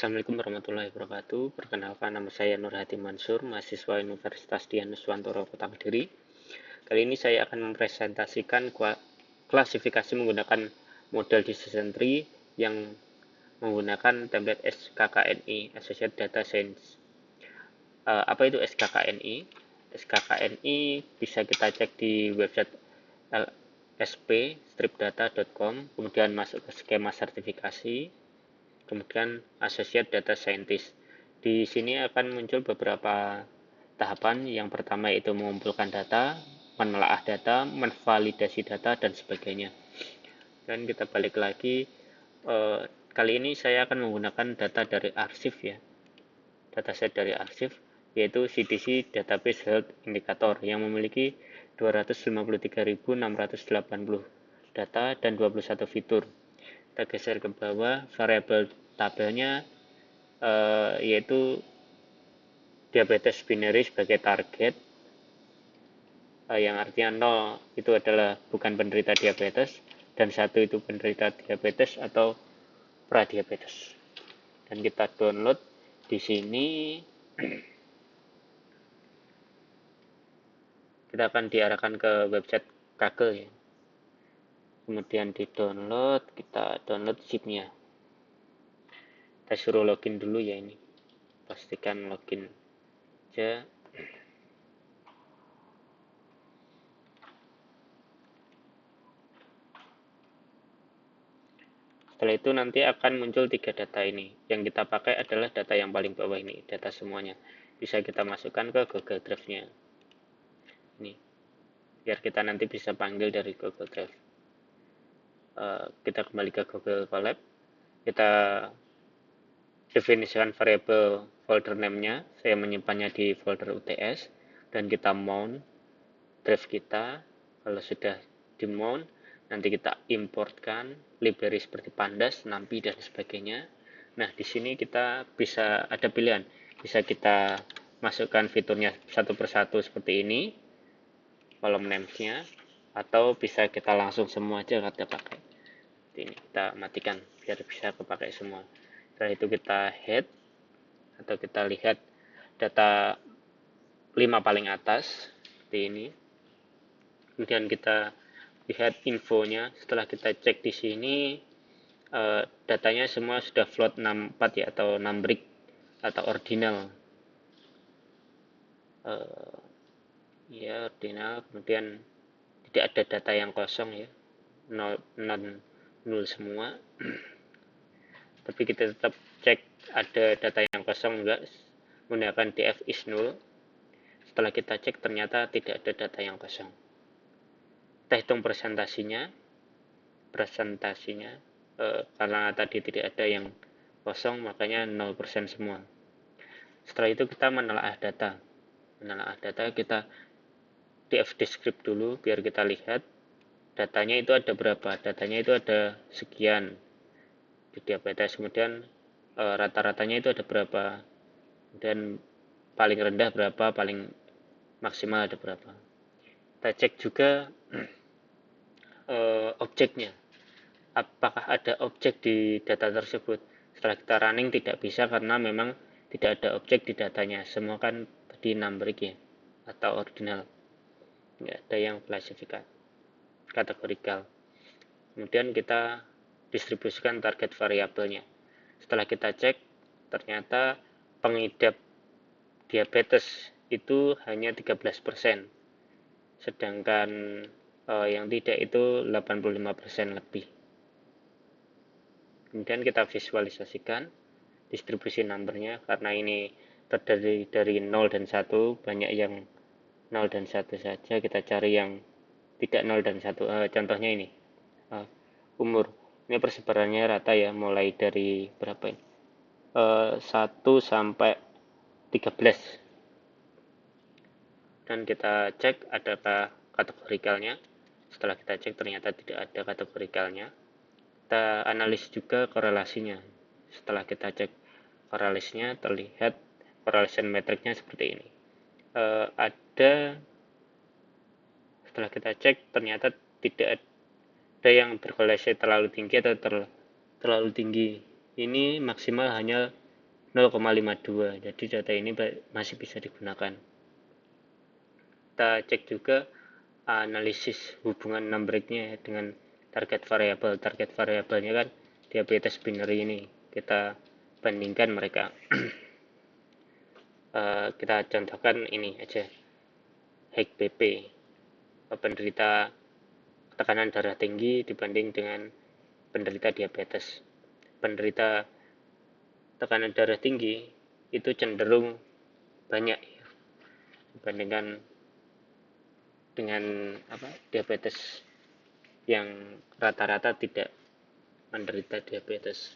Assalamualaikum warahmatullahi wabarakatuh. Perkenalkan, nama saya Nur Hadi Mansur, mahasiswa Universitas Dian Nuswantoro Kota Kediri. Kali ini saya akan mempresentasikan klasifikasi menggunakan model decision tree yang menggunakan template SKKNI, Associated Data Science. Apa itu SKKNI? SKKNI bisa kita cek di website lsp-stripdata.com, kemudian masuk ke skema sertifikasi, kemudian Associate Data Scientist. Di sini akan muncul beberapa tahapan. Yang pertama yaitu mengumpulkan data, menelaah data, menvalidasi data, dan sebagainya. Dan kita balik lagi, kali ini saya akan menggunakan data dari arsip ya, dataset dari arsip, yaitu CDC Database Health Indicator yang memiliki 253.680 data dan 21 fitur. Kita geser ke bawah, variabel tabelnya yaitu diabetes binary sebagai target, yang artinya 0 itu adalah bukan penderita diabetes dan 1 itu penderita diabetes atau pradiabetes. Dan kita download di sini. Kita akan diarahkan ke website Kaggle ya. Kemudian di download, kita download zipnya. Kita suruh login dulu ya ini. Pastikan login aja. Setelah itu nanti akan muncul 3 data ini. Yang kita pakai adalah data yang paling bawah ini, data semuanya. Bisa kita masukkan ke Google Drive-nya. Ini. Biar kita nanti bisa panggil dari Google Drive. Kita kembali ke Google Colab. Kita definisikan variabel folder name-nya. Saya menyimpannya di folder UTS. Dan kita mount drive kita. Kalau sudah di mount, nanti kita importkan library seperti pandas, numpy, dan sebagainya. Nah, di sini kita bisa ada pilihan. Bisa kita masukkan fiturnya satu persatu seperti ini, column names-nya, atau bisa kita langsung semua aja kita pakai. Ini kita matikan biar bisa kepakai semua. Setelah itu kita head atau kita lihat data 5 paling atas seperti ini. Kemudian kita lihat infonya. Setelah kita cek di sini, datanya semua sudah float 64 ya, atau numeric atau ordinal. Ya, ordinal. Kemudian tidak ada data yang kosong ya, nol semua. Tapi kita tetap cek ada data yang kosong enggak, menggunakan df is null. Setelah kita cek ternyata tidak ada data yang kosong. Kita hitung presentasinya, karena tadi tidak ada yang kosong, makanya 0% semua. Setelah itu kita menelaah data. Kita df descript dulu biar kita lihat datanya itu ada berapa. Datanya itu ada sekian di diabetes, kemudian rata-ratanya itu ada berapa, dan paling rendah berapa, paling maksimal ada berapa. Kita cek juga objeknya, apakah ada objek di data tersebut. Setelah kita running tidak bisa karena memang tidak ada objek di datanya, semua kan tadi numeric ya atau ordinal, nggak ada yang klasifikasi kategorikal. Kemudian kita distribusikan target variabelnya. Setelah kita cek ternyata pengidap diabetes itu hanya 13%, sedangkan yang tidak itu 85% lebih. Kemudian kita visualisasikan distribusi numbernya. Karena ini terdiri dari 0 dan 1, banyak yang 0 dan 1 saja. Kita cari yang tidak 0 dan 1. Contohnya ini, umur. Ini persebarannya rata ya, mulai dari berapa ini? 1 sampai 13. Dan kita cek adakah kategorikalnya. Setelah kita cek ternyata tidak ada kategorikalnya. Kita analis juga korelasinya. Setelah kita cek korelasinya, terlihat correlation metricnya seperti ini. Setelah kita cek ternyata tidak ada yang berkorelasi terlalu tinggi atau terlalu tinggi. Ini maksimal hanya 0,52. Jadi data ini masih bisa digunakan. Kita cek juga analisis hubungan numeric-nya dengan target variabel. Target variabelnya kan diabetes binary ini. Kita bandingkan mereka. Kita contohkan ini aja. HbP. Penderita tekanan darah tinggi dibanding dengan penderita diabetes. Penderita tekanan darah tinggi itu cenderung banyak dibandingkan dengan diabetes yang rata-rata tidak menderita diabetes.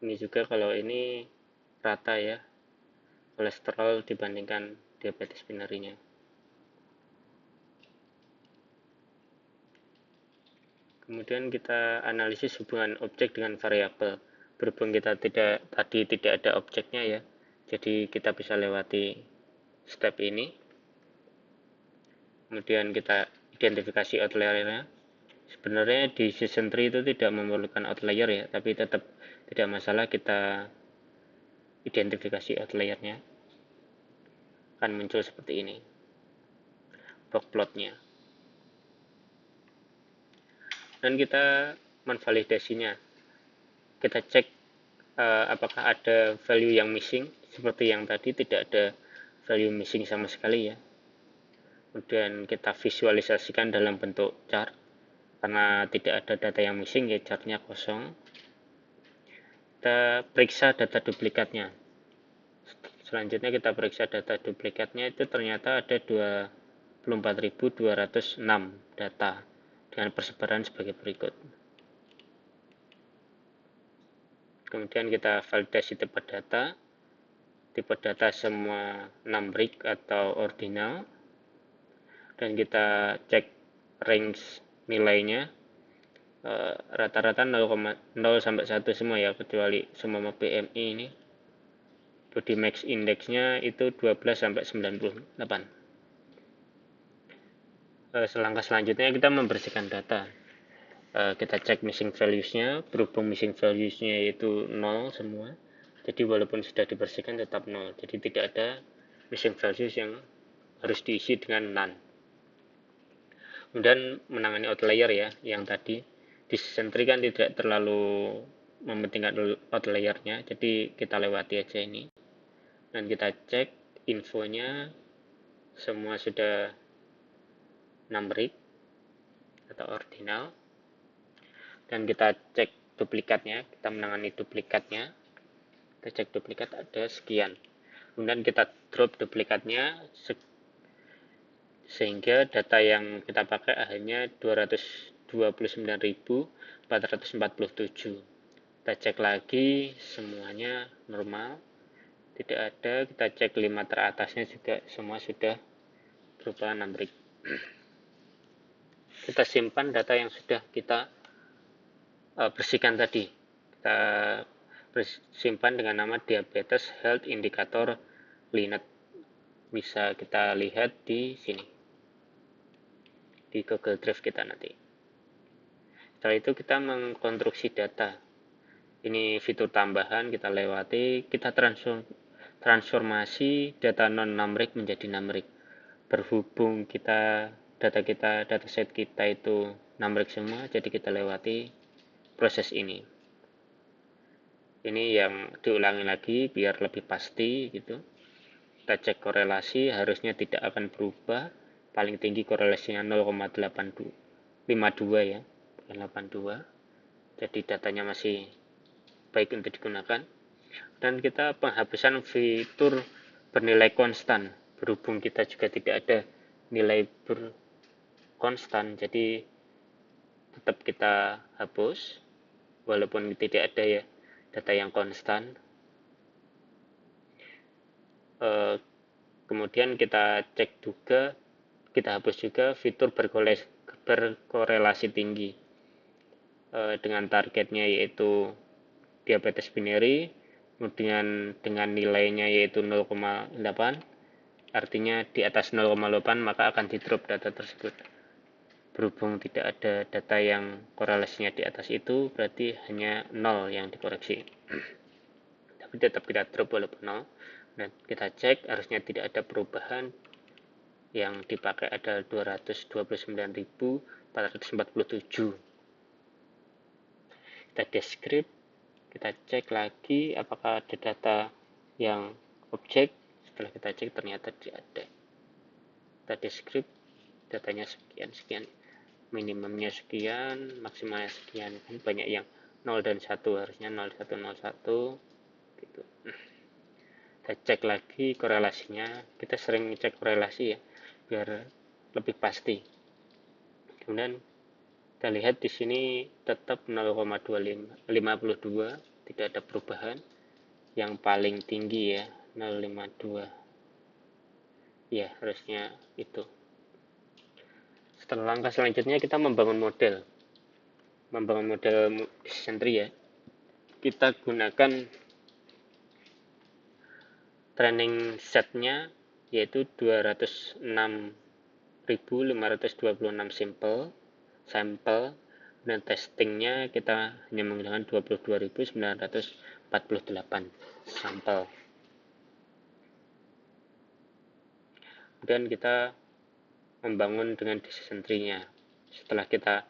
Ini juga kalau ini rata ya, kolesterol dibandingkan diabetes binarinya. Kemudian kita analisis hubungan objek dengan variabel. Berhubung kita tidak ada objeknya ya, jadi kita bisa lewati step ini. Kemudian kita identifikasi outliernya. Sebenarnya di season tree itu tidak memerlukan outlier ya, tapi tetap tidak masalah kita identifikasi outliernya. Akan muncul seperti ini box plotnya. Dan kita menvalidasinya. Kita cek apakah ada value yang missing. Seperti yang tadi tidak ada value missing sama sekali ya. Kemudian kita visualisasikan dalam bentuk chart. Karena tidak ada data yang missing ya, chartnya kosong. Kita periksa data duplikatnya. Selanjutnya kita periksa data duplikatnya, itu ternyata ada 24.206 data dengan persebaran sebagai berikut. Kemudian kita validasi tipe data. Tipe data semua numeric atau ordinal. Dan kita cek range nilainya. Rata-rata 0 sampai 1 semua ya, kecuali semua BMI ini. Body mass indexnya itu 12 sampai 98. Selangkah selanjutnya kita membersihkan data. Kita cek missing values-nya. Berhubung missing values-nya itu 0 semua, jadi walaupun sudah dibersihkan tetap 0. Jadi tidak ada missing values yang harus diisi dengan none. Kemudian menangani outlier ya, yang tadi di season tree kan tidak terlalu mementingkan outliernya, jadi kita lewati aja ini. Dan kita cek infonya semua sudah numeric atau ordinal. Dan kita cek duplikatnya, kita menangani duplikatnya. Kita cek duplikat ada sekian. Kemudian kita drop duplikatnya sehingga data yang kita pakai hanya 229.447. Kita cek lagi semuanya normal, tidak ada. Kita cek 5 teratasnya juga semua sudah berupa numeric. Kita simpan data yang sudah kita bersihkan tadi. Kita simpan dengan nama diabetes health indicator Linet. Bisa kita lihat di sini, di Google Drive kita nanti. Setelah itu kita mengkonstruksi data. Ini fitur tambahan, kita lewati. Kita transformasi data non-numeric menjadi numeric. Berhubung dataset kita itu numeric semua, jadi kita lewati proses ini. Ini yang diulangi lagi biar lebih pasti gitu. Kita cek korelasi, harusnya tidak akan berubah. Paling tinggi korelasinya 0,52 ya, bukan 82. Jadi datanya masih baik untuk digunakan. Dan kita penghapusan fitur bernilai konstan. Berhubung kita juga tidak ada nilai berkonstan, jadi tetap kita hapus walaupun tidak ada ya data yang konstan. Kemudian kita cek juga, kita hapus juga fitur berkorelasi tinggi dengan targetnya yaitu diabetes binary, kemudian dengan nilainya yaitu 0,8, artinya di atas 0,8 maka akan di drop data tersebut. berhubung tidak ada data yang korelasinya di atas itu, berarti hanya 0 yang dikoreksi. Tapi tetap kita drop walaupun 0. Dan kita cek harusnya tidak ada perubahan. Yang dipakai ada 229.447. Kita descript, kita cek lagi apakah ada data yang objek. Setelah kita cek ternyata tidak ada. Kita descript, datanya sekian, minimumnya sekian, maksimalnya sekian. Banyak yang 0 dan 1, harusnya 01, 01 gitu. Kita cek lagi korelasinya. Kita sering cek korelasi ya, biar lebih pasti. Kemudian kita lihat di sini tetap 0,52, tidak ada perubahan. Yang paling tinggi ya 0,52. Ya, harusnya itu. Setelah langkah selanjutnya kita membangun model decision tree ya. Kita gunakan training setnya yaitu 206.526 sampel, dan testingnya kita hanya menggunakan 22.948 sampel. Kemudian kita membangun dengan decision tree-nya. Setelah kita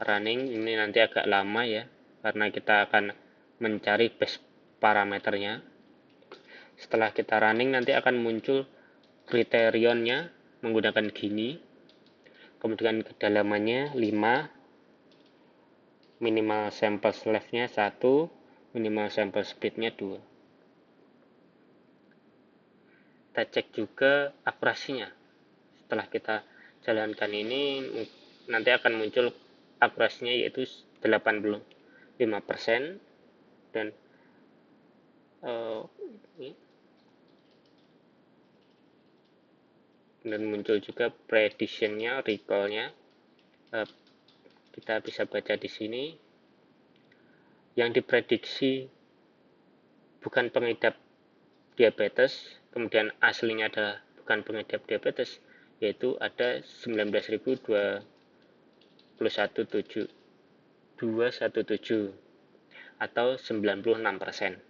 running, ini nanti agak lama ya, karena kita akan mencari base parameternya. Setelah kita running, nanti akan muncul kriterionnya menggunakan gini. Kemudian kedalamannya 5, minimal sample length-nya 1, minimal sample speed-nya 2. Kita cek juga akurasinya. Setelah kita jalankan ini, nanti akan muncul akurasinya yaitu 85%, dan muncul juga prediction-nya, recall-nya. Kita bisa baca di sini. Yang diprediksi bukan pengidap diabetes, kemudian aslinya adalah bukan pengidap diabetes, yaitu ada 19.217 atau 96%.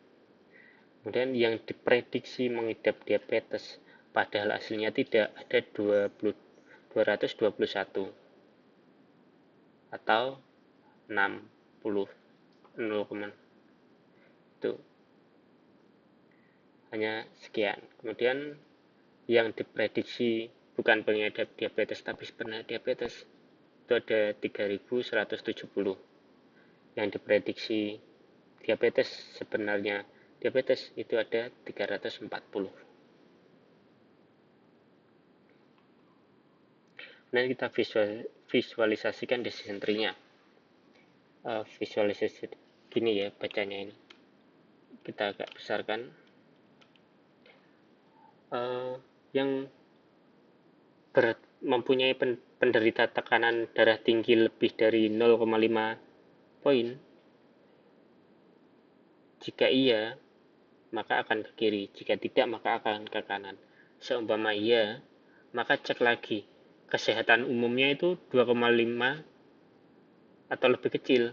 Kemudian yang diprediksi mengidap diabetes padahal aslinya tidak, ada 221 atau 60 itu hanya sekian. Kemudian yang diprediksi bukan pengidap diabetes tapi sebenarnya diabetes itu ada 3.170. Yang diprediksi diabetes sebenarnya diabetes itu ada 340. Nah, kita visualisasikan decision tree-nya. Visualisasi gini ya bacanya ini. Kita agak besarkan. Yang mempunyai penderita tekanan darah tinggi lebih dari 0,5 poin, jika iya maka akan ke kiri, jika tidak maka akan ke kanan. Seumpama iya, maka cek lagi kesehatan umumnya itu 2,5 atau lebih kecil.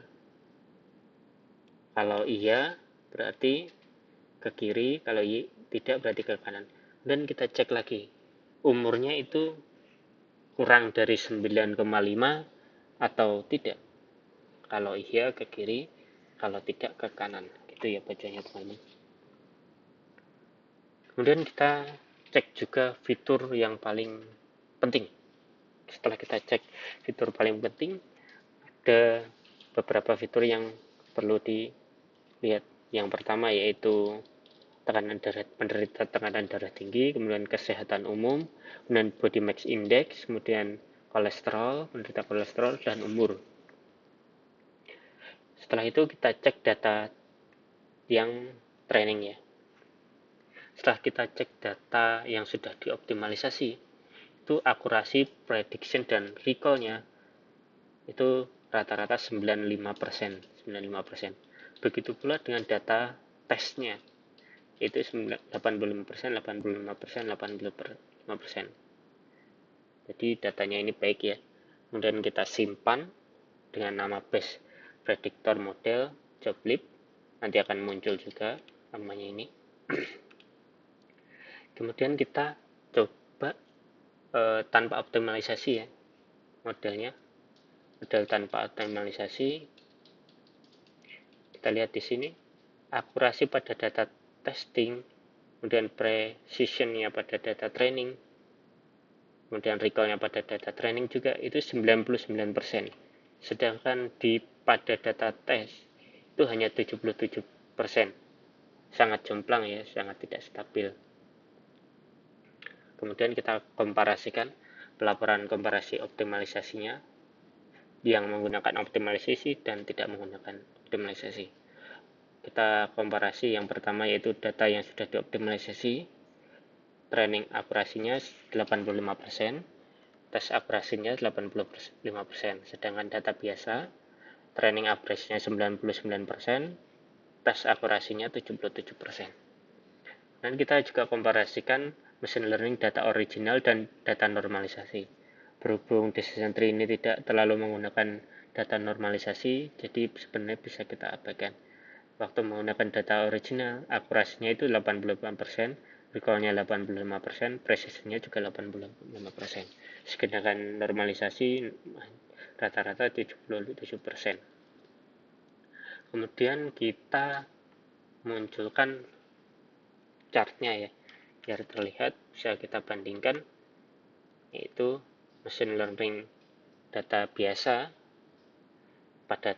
Kalau iya berarti ke kiri, kalau tidak berarti ke kanan. Dan kita cek lagi umurnya itu kurang dari 9,5 atau tidak. Kalau iya ke kiri, kalau tidak ke kanan. Gitu ya bacanya teman-teman. Kemudian kita cek juga fitur yang paling penting. Setelah kita cek fitur paling penting, ada beberapa fitur yang perlu dilihat. Yang pertama yaitu penderita tekanan darah tinggi, kemudian kesehatan umum, kemudian body mass index, kemudian kolesterol, penderita kolesterol, dan umur. Setelah itu kita cek data yang training ya. Setelah kita cek data yang sudah dioptimalisasi, itu akurasi, prediction, dan recall-nya itu rata-rata 95%. Begitu pula dengan data tesnya, yaitu 85%. Jadi datanya ini baik ya. kemudian kita simpan dengan nama base predictor model joblib, nanti akan muncul juga namanya ini. Kemudian kita coba tanpa optimalisasi ya modelnya, model tanpa optimalisasi. Kita lihat di sini akurasi pada data testing, kemudian precisionnya pada data training, kemudian recallnya pada data training juga itu 99%, sedangkan pada data test itu hanya 77%. Sangat jomplang ya, sangat tidak stabil. Kemudian kita komparasikan pelaporan komparasi optimalisasinya yang menggunakan optimalisasi dan tidak menggunakan optimalisasi. Kita komparasi yang pertama yaitu data yang sudah dioptimalisasi, training akurasinya 85%, tes akurasinya 85%, sedangkan data biasa training akurasinya 99%, tes akurasinya 77%. Dan kita juga komparasikan machine learning data original dan data normalisasi. Berhubung decision tree ini tidak terlalu menggunakan data normalisasi, jadi sebenarnya bisa kita abaikan. Waktu menggunakan data original, akurasinya itu 88%, recall-nya 85%, precision-nya juga 85%. Sedangkan normalisasi rata-rata 77%. Kemudian kita munculkan chartnya ya, biar terlihat, bisa kita bandingkan, yaitu machine learning data biasa pada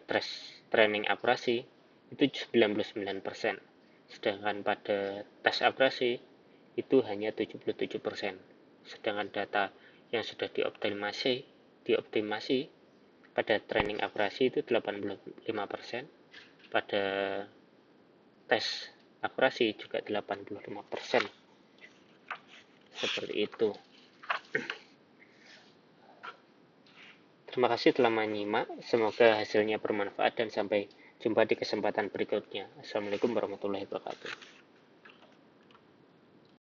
training akurasi itu 99%, sedangkan pada tes akurasi itu hanya 77%, sedangkan data yang sudah dioptimasi pada training akurasi itu 85%, pada tes akurasi juga 85%. Seperti itu. Terima kasih telah menyimak, semoga hasilnya bermanfaat dan sampai jumpa di kesempatan berikutnya. Assalamualaikum warahmatullahi wabarakatuh.